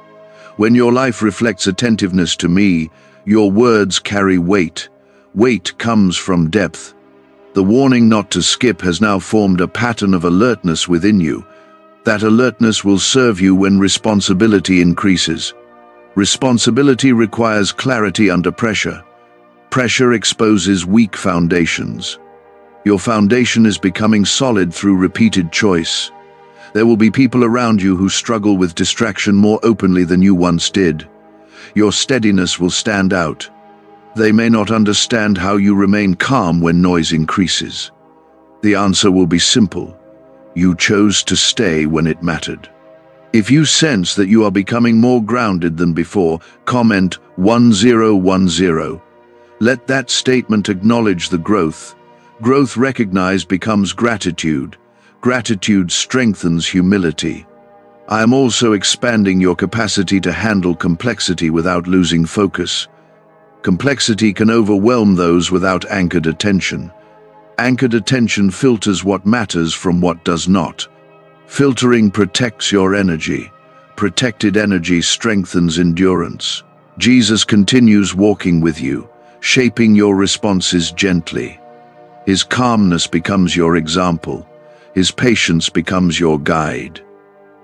When your life reflects attentiveness to me, your words carry weight. Weight comes from depth. The warning not to skip has now formed a pattern of alertness within you. That alertness will serve you when responsibility increases. Responsibility requires clarity under pressure. Pressure exposes weak foundations. Your foundation is becoming solid through repeated choice. There will be people around you who struggle with distraction more openly than you once did. Your steadiness will stand out. They may not understand how you remain calm when noise increases. The answer will be simple. You chose to stay when it mattered. If you sense that you are becoming more grounded than before, comment 1010. Let that statement acknowledge the growth. Growth recognized becomes gratitude. Gratitude strengthens humility. I am also expanding your capacity to handle complexity without losing focus. Complexity can overwhelm those without anchored attention. Anchored attention filters what matters from what does not. Filtering protects your energy. Protected energy strengthens endurance. Jesus continues walking with you, shaping your responses gently. His calmness becomes your example. His patience becomes your guide.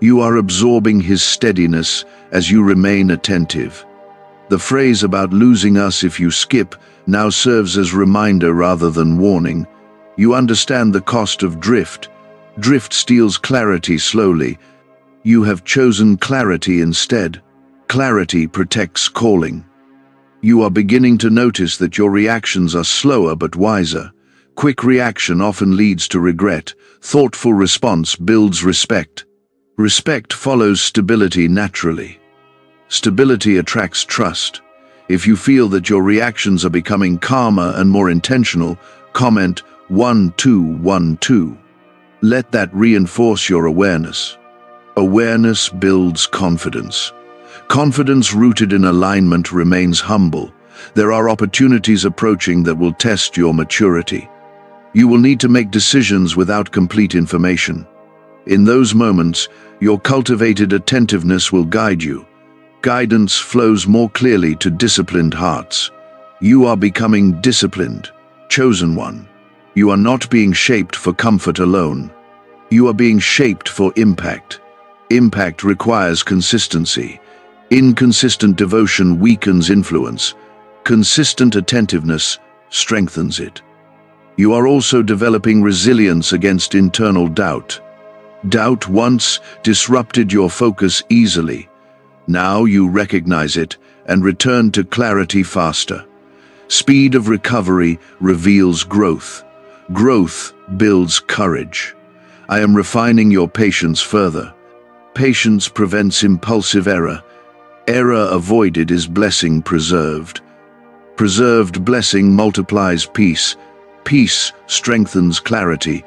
You are absorbing his steadiness as you remain attentive. The phrase about losing us if you skip now serves as reminder rather than warning. You understand the cost of drift. Drift steals clarity slowly. You have chosen clarity instead. Clarity protects calling. You are beginning to notice that your reactions are slower but wiser. Quick reaction often leads to regret. Thoughtful response builds respect. Respect follows stability naturally. Stability attracts trust. If you feel that your reactions are becoming calmer and more intentional, comment 1212. Let that reinforce your awareness. Awareness builds confidence. Confidence rooted in alignment remains humble. There are opportunities approaching that will test your maturity. You will need to make decisions without complete information. In those moments, your cultivated attentiveness will guide you. Guidance flows more clearly to disciplined hearts. You are becoming disciplined, chosen one. You are not being shaped for comfort alone. You are being shaped for impact. Impact requires consistency. Inconsistent devotion weakens influence. Consistent attentiveness strengthens it. You are also developing resilience against internal doubt. Doubt once disrupted your focus easily. Now you recognize it and return to clarity faster. Speed of recovery reveals growth. Growth builds courage. I am refining your patience further. Patience prevents impulsive error. Error avoided is blessing preserved. Preserved blessing multiplies peace. Peace strengthens clarity.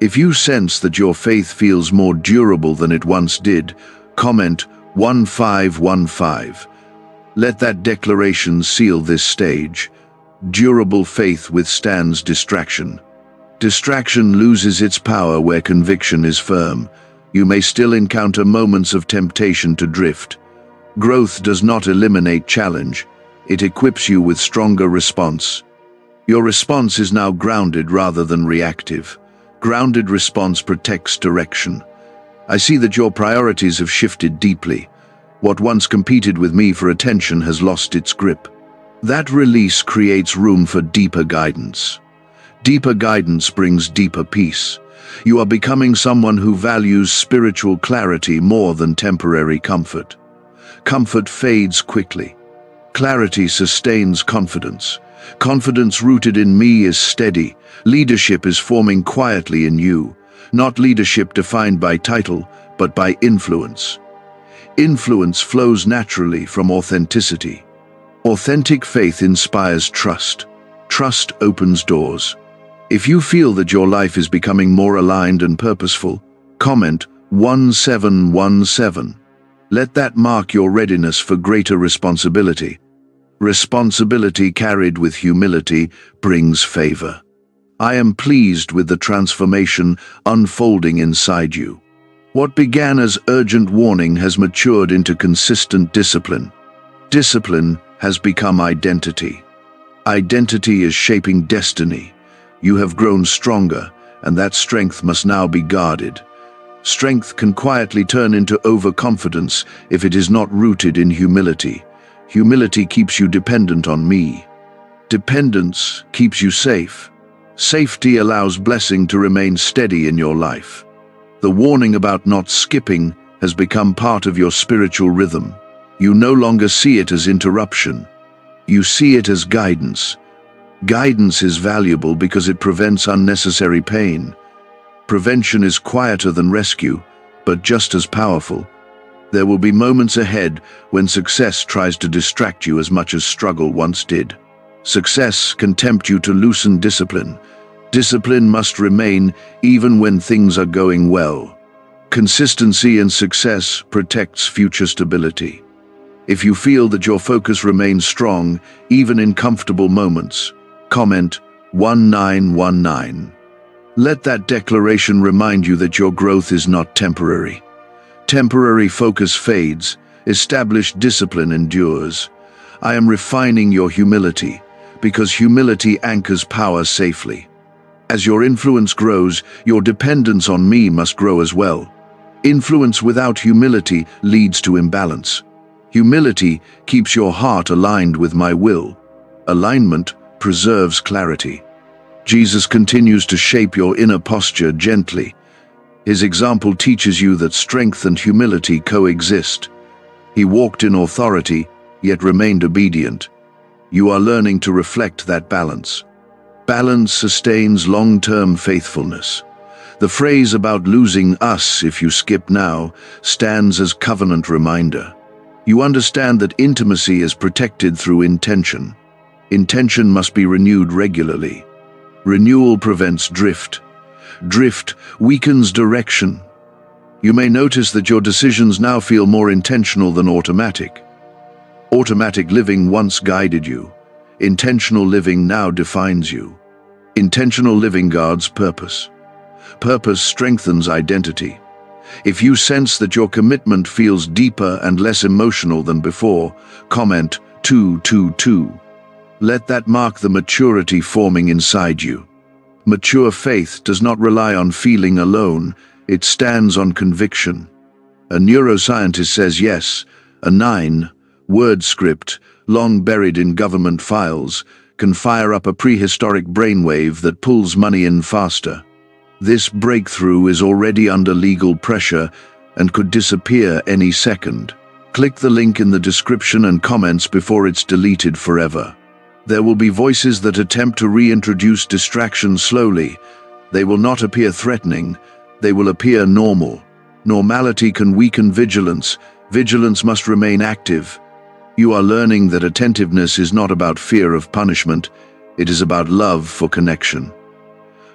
If you sense that your faith feels more durable than it once did, comment 1515. Let that declaration seal this stage. Durable faith withstands distraction. Distraction loses its power where conviction is firm. You may still encounter moments of temptation to drift. Growth does not eliminate challenge. It equips you with stronger response. Your response is now grounded rather than reactive. Grounded response protects direction. I see that your priorities have shifted deeply. What once competed with me for attention has lost its grip. That release creates room for deeper guidance. Deeper guidance brings deeper peace. You are becoming someone who values spiritual clarity more than temporary comfort. Comfort fades quickly. Clarity sustains confidence. Confidence rooted in me is steady. Leadership is forming quietly in you. Not leadership defined by title, but by influence. Influence flows naturally from authenticity. Authentic faith inspires trust. Trust opens doors. If you feel that your life is becoming more aligned and purposeful, comment 1717. Let that mark your readiness for greater responsibility. Responsibility carried with humility brings favor. I am pleased with the transformation unfolding inside you. What began as urgent warning has matured into consistent discipline. Discipline has become identity. Identity is shaping destiny. You have grown stronger, and that strength must now be guarded. Strength can quietly turn into overconfidence if it is not rooted in humility. Humility keeps you dependent on me. Dependence keeps you safe. Safety allows blessing to remain steady in your life. The warning about not skipping has become part of your spiritual rhythm. You no longer see it as interruption. You see it as guidance. Guidance is valuable because it prevents unnecessary pain. Prevention is quieter than rescue, but just as powerful. There will be moments ahead when success tries to distract you as much as struggle once did. Success can tempt you to loosen discipline. Discipline must remain even when things are going well. Consistency in success protects future stability. If you feel that your focus remains strong, even in comfortable moments, comment 1919. Let that declaration remind you that your growth is not temporary. Temporary focus fades, established discipline endures. I am refining your humility, because humility anchors power safely. As your influence grows, your dependence on me must grow as well. Influence without humility leads to imbalance. Humility keeps your heart aligned with my will. Alignment preserves clarity. Jesus continues to shape your inner posture gently. His example teaches you that strength and humility coexist. He walked in authority, yet remained obedient. You are learning to reflect that balance. Balance sustains long-term faithfulness. The phrase about losing us if you skip now stands as covenant reminder. You understand that intimacy is protected through intention. Intention must be renewed regularly. Renewal prevents drift. Drift weakens direction. You may notice that your decisions now feel more intentional than automatic. Automatic living once guided you. Intentional living now defines you. Intentional living guards purpose. Purpose strengthens identity. If you sense that your commitment feels deeper and less emotional than before, comment 222. Let that mark the maturity forming inside you. Mature faith does not rely on feeling alone, it stands on conviction. A neuroscientist says yes, a 9-word script, long buried in government files, can fire up a prehistoric brainwave that pulls money in faster. This breakthrough is already under legal pressure and could disappear any second. Click the link in the description and comments before it's deleted forever. There will be voices that attempt to reintroduce distraction slowly. They will not appear threatening, they will appear normal. Normality can weaken vigilance. Vigilance must remain active. You are learning that attentiveness is not about fear of punishment, it is about love for connection.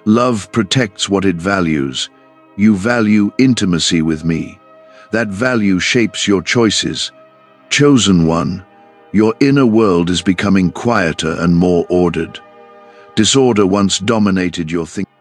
Love protects what it values. You value intimacy with me. That value shapes your choices. Chosen one, your inner world is becoming quieter and more ordered. Disorder once dominated your thinking.